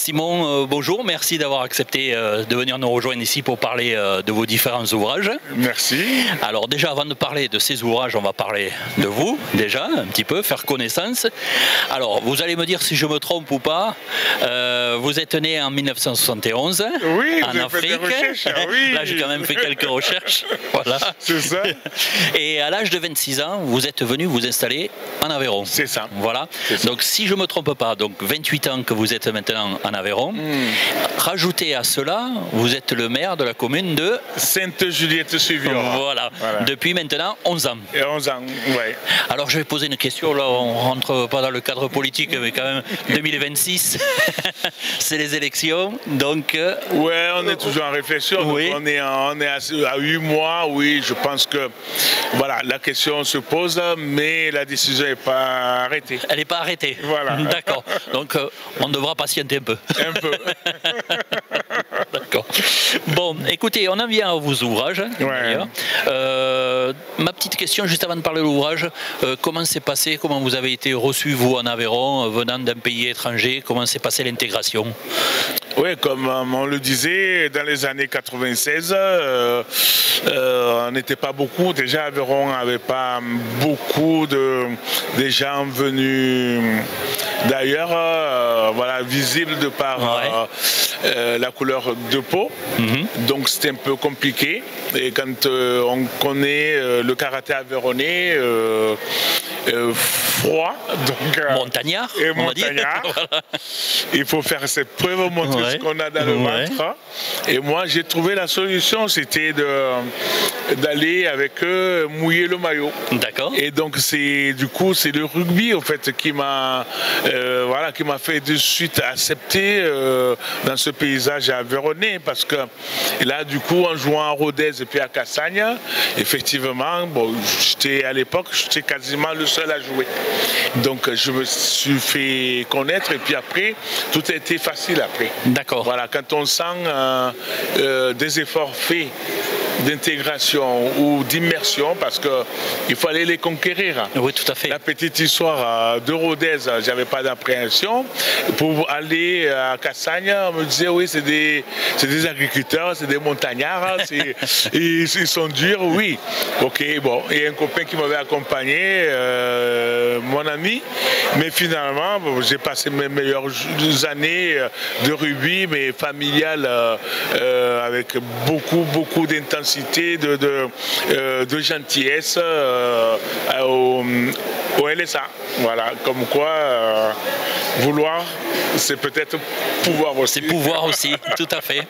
Simon, bonjour, merci d'avoir accepté de venir nous rejoindre ici pour parler de vos différents ouvrages. Merci. Alors déjà, avant de parler de ces ouvrages, on va parler de vous, déjà, un petit peu, faire connaissance. Alors, vous allez me dire si je me trompe ou pas. Vous êtes né en 1971, oui, en Afrique. Fait des recherches, oui. Là, j'ai quand même fait quelques recherches. Voilà. C'est ça. Et à l'âge de 26 ans, vous êtes venu vous installer en Aveyron. C'est ça. Voilà. Ça. Donc, si je ne me trompe pas, donc 28 ans que vous êtes maintenant en Aveyron. Rajoutez à cela, vous êtes le maire de la commune de Sainte-Juliette-sur-Viora. Voilà. Depuis maintenant 11 ans. Et 11 ans, oui. Alors je vais poser une question, là on rentre pas dans le cadre politique, mais quand même 2026, c'est les élections, donc... Ouais, on est toujours en réflexion, oui. On est à 8 mois, oui, je pense que voilà, la question se pose, mais la décision n'est pas arrêtée. Elle n'est pas arrêtée. Voilà. D'accord, donc on devra patienter un peu. Un peu. D'accord. Bon, écoutez, on en vient à vos ouvrages. Ouais. Ma petite question, juste avant de parler de l'ouvrage, comment s'est passé, comment vous avez été reçu, vous, en Aveyron, venant d'un pays étranger, comment s'est passée l'intégration? Oui, comme on le disait, dans les années 96, on n'était pas beaucoup. Déjà, Aveyron n'avait pas beaucoup de gens venus d'ailleurs, voilà, visibles de par la couleur de peau. Donc c'était un peu compliqué. Et quand on connaît le karaté aveyronnais, froid, donc montagnard, et montagnard. Voilà. Il faut faire cette preuve, montrer ce qu'on a dans le ventre. Et moi, j'ai trouvé la solution, c'était d'aller avec eux mouiller le maillot. D'accord. Et donc du coup, c'est le rugby en fait qui m'a fait de suite accepter dans ce paysage aveyronnais, parce que là, du coup, en jouant à Rodez et puis à Cassagne, effectivement, bon, à l'époque, j'étais quasiment le seul à jouer. Donc je me suis fait connaître et puis après, tout a été facile après. D'accord. Voilà, quand on sent des efforts faits d'intégration ou d'immersion, parce qu'il fallait les conquérir. Oui, tout à fait. La petite histoire de Rodez, j'avais pas d'appréhension. Pour aller à Cassagne, on me disait oui, c'est des agriculteurs, c'est des montagnards, ils sont durs, oui. Ok, bon, il y a un copain qui m'avait accompagné, mon ami, mais finalement, j'ai passé mes meilleures années de rugby, mais familiales, avec beaucoup d'intensité, de gentillesse au LSA. Voilà, comme quoi vouloir, c'est peut-être pouvoir aussi. C'est pouvoir aussi, tout à fait.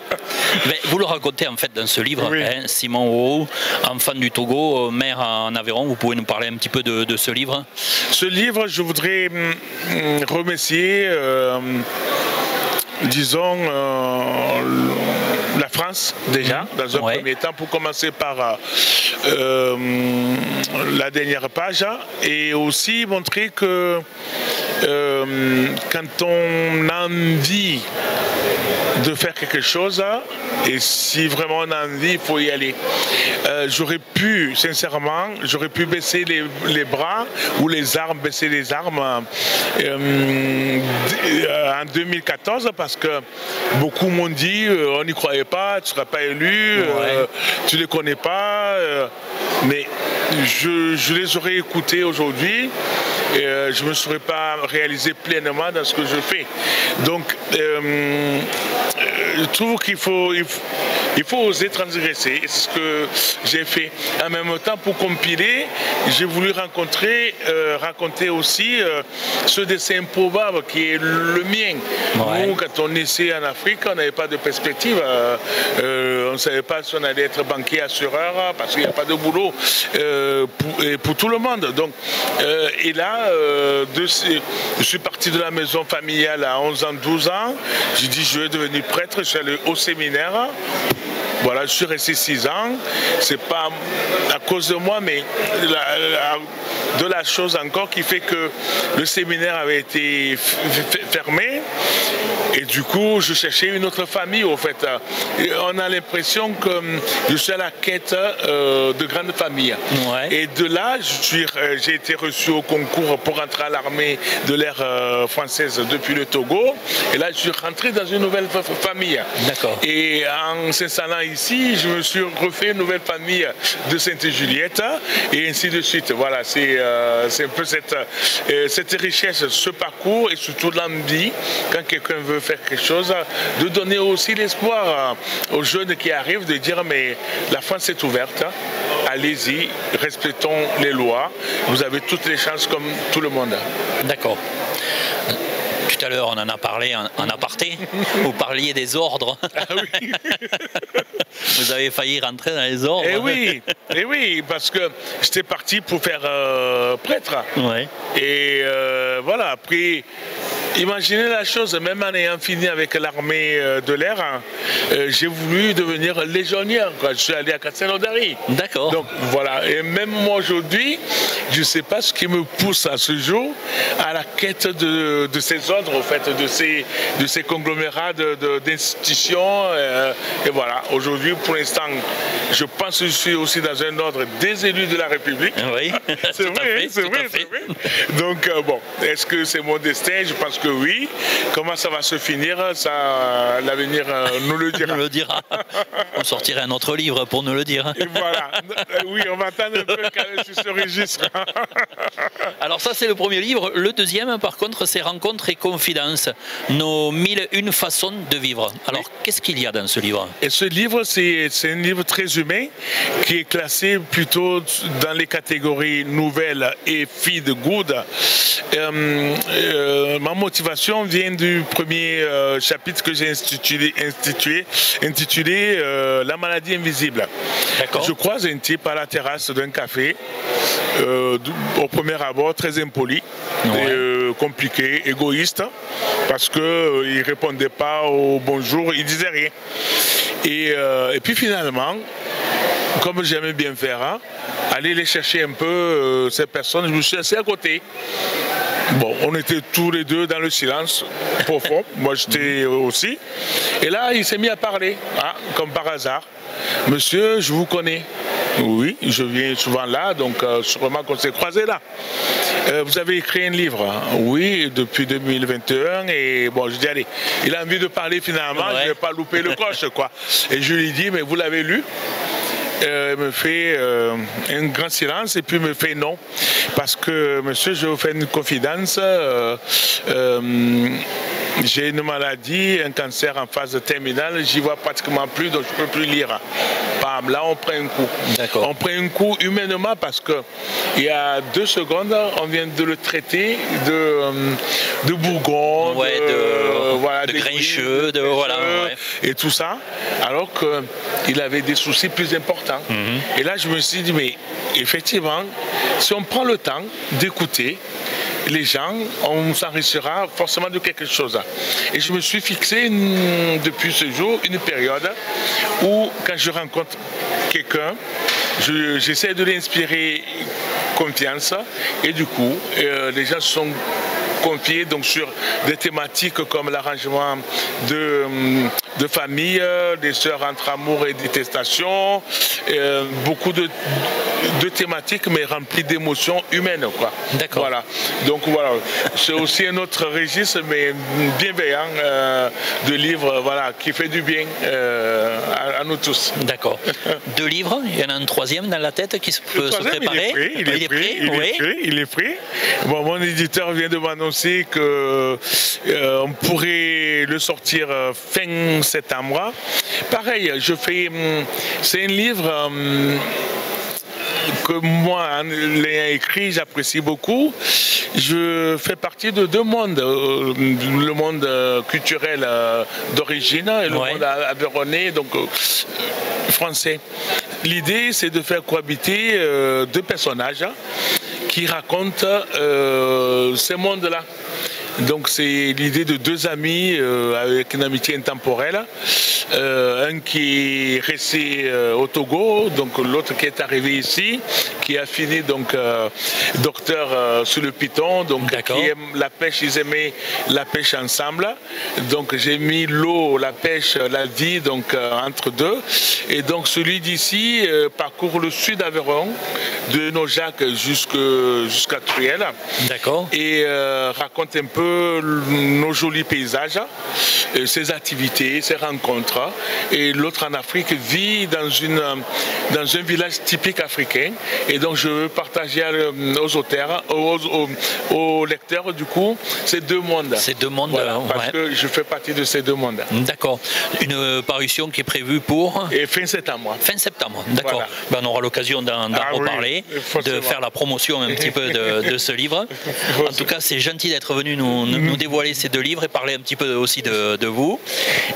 Mais vous le racontez en fait dans ce livre, oui. Simon Owo, enfant du Togo, maire en Aveyron. Vous pouvez nous parler un petit peu de ce livre? Ce livre, je voudrais remercier, disons, la France déjà, dans un premier temps, pour commencer par la dernière page, et aussi montrer que quand on a envie de faire quelque chose, et si vraiment on a envie, il faut y aller. Sincèrement, j'aurais pu baisser les bras ou baisser les armes en 2014, parce que beaucoup m'ont dit on n'y croyait pas, tu ne seras pas élu, tu ne les connais pas, mais je les aurais écoutés aujourd'hui. Et je ne me serais pas réalisé pleinement dans ce que je fais. Donc, je trouve qu'il faut oser transgresser. C'est ce que j'ai fait. En même temps, pour compiler, j'ai voulu raconter aussi ce dessin improbable qui est le mien. Nous, quand on naissait en Afrique, on n'avait pas de perspective. On ne savait pas si on allait être banquier, assureur, parce qu'il n'y a pas de boulot pour tout le monde. Donc, et là, je suis parti de la maison familiale à 11 ans, 12 ans. J'ai dit, je vais devenir prêtre. Je suis allé au séminaire. Voilà, je suis resté 6 ans. C'est pas à cause de moi, mais de la chose encore qui fait que le séminaire avait été fermé. Et du coup, je cherchais une autre famille, au fait. On a l'impression que je suis à la quête de grandes familles. Ouais. Et de là, j'ai été reçu au concours pour entrer à l'armée de l'ère française depuis le Togo. Et là, je suis rentré dans une nouvelle famille. D'accord. Et en s'installant ici, je me suis refait une nouvelle famille de Sainte-Juliette et ainsi de suite. Voilà, c'est un peu cette richesse, ce parcours et surtout l'envie, quand quelqu'un veut faire quelque chose, de donner aussi l'espoir aux jeunes qui arrivent, de dire mais la France est ouverte, allez-y, respectons les lois, vous avez toutes les chances comme tout le monde. D'accord. Tout à l'heure, on en a parlé en aparté. Vous parliez des ordres. Ah oui. Vous avez failli rentrer dans les ordres. Eh oui, parce que j'étais parti pour faire prêtre. Ouais. Et voilà, après, imaginez la chose, même en ayant fini avec l'armée de l'air, j'ai voulu devenir légionnaire. Je suis allé à Castelnaudary. D'accord. Donc voilà, et même moi aujourd'hui, je ne sais pas ce qui me pousse à ce jour à la quête de ces ordres, en fait, de ces conglomérats d'institutions. Et voilà, aujourd'hui, pour l'instant, je pense que je suis aussi dans un ordre des élus de la République. Oui, c'est vrai, c'est vrai. Donc bon, est-ce que c'est mon destin? Je pense que oui. Comment ça va se finir? Ça, l'avenir nous le dira. Nous le dira. On sortirait un autre livre pour nous le dire. Et voilà. Oui, on va attendre un peu quand même sur ce registre. Alors ça, c'est le premier livre. Le deuxième, par contre, c'est Rencontres et confidences. Nos 1001 façons de vivre. Alors, qu'est-ce qu'il y a dans ce livre? Et ce livre, c'est un livre très humain qui est classé plutôt dans les catégories nouvelles et feel good. Ma motivation vient du premier chapitre que j'ai intitulé La maladie invisible. Je croise un type à la terrasse d'un café, au premier abord très impoli, compliqué, égoïste, parce qu'il ne répondait pas au bonjour, il disait rien. Et puis finalement, comme j'aimais bien faire, aller les chercher un peu ces personnes, je me suis assis à côté. Bon, on était tous les deux dans le silence profond, moi j'étais aussi. Et là, il s'est mis à parler, comme par hasard. Monsieur, je vous connais. Oui, je viens souvent là, donc sûrement qu'on s'est croisés là. Vous avez écrit un livre? Oui, depuis 2021. Et bon, je dis, allez, il a envie de parler finalement, je ne vais pas louper le coche, quoi. Et je lui dis, mais vous l'avez lu? Il me fait un grand silence et puis il me fait non. Parce que, monsieur, je vais vous faire une confidence. J'ai une maladie, un cancer en phase terminale, j'y vois pratiquement plus, donc je ne peux plus lire. Bam, là on prend un coup. On prend un coup humainement parce que il y a 2 secondes, on vient de le traiter de bourgon, de grincheux, et tout ça, alors qu'il avait des soucis plus importants. Et là je me suis dit, mais effectivement, si on prend le temps d'écouter les gens, on s'enrichira forcément de quelque chose. Et je me suis fixé depuis ce jour une période où quand je rencontre quelqu'un, j'essaie de l'inspirer confiance et du coup les gens sont confiés donc sur des thématiques comme l'arrangement de famille, des sœurs entre amour et détestation, beaucoup de thématiques mais remplies d'émotions humaines, quoi. D'accord. Voilà. Donc voilà, c'est aussi un autre registre mais bienveillant de livres, voilà, qui fait du bien à nous tous. D'accord. 2 livres, il y en a un 3e dans la tête qui peut se préparer. Il est prêt. Bon, mon éditeur vient de m'annoncer que on pourrait le sortir fin septembre. Pareil, c'est un livre que moi, l'ayant écrit, j'apprécie beaucoup. Je fais partie de 2 mondes. Le monde culturel d'origine et le monde aveyronnais, donc français. L'idée, c'est de faire cohabiter 2 personnages qui racontent ces mondes-là. Donc c'est l'idée de deux amis avec une amitié intemporelle. Un qui est resté au Togo, donc l'autre qui est arrivé ici, qui a fini donc docteur sur le Python, donc qui aime la pêche, ils aimaient la pêche ensemble. Donc j'ai mis l'eau, la pêche, la vie donc entre deux. Et donc celui d'ici parcourt le sud d'Aveyron, de Nojac jusqu'à Truelle. D'accord. Et raconte un peu nos jolis paysages, ses activités, ses rencontres. Et l'autre en Afrique vit dans un village typique africain. Et donc je veux partager aux auteurs, aux lecteurs du coup ces deux mondes. Ces deux mondes, voilà, parce que je fais partie de ces deux mondes. D'accord. Une parution qui est prévue pour fin septembre. Fin septembre, d'accord. Voilà. Ben, on aura l'occasion d'en reparler, de faire la promotion un petit peu de ce livre. En tout cas, c'est gentil d'être venu nous dévoiler ces deux livres et parler un petit peu aussi de vous.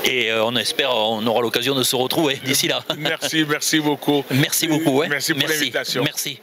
Et on espère on aura l'occasion de se retrouver d'ici là. Merci beaucoup. Merci beaucoup. Ouais. Merci pour l'invitation. Merci.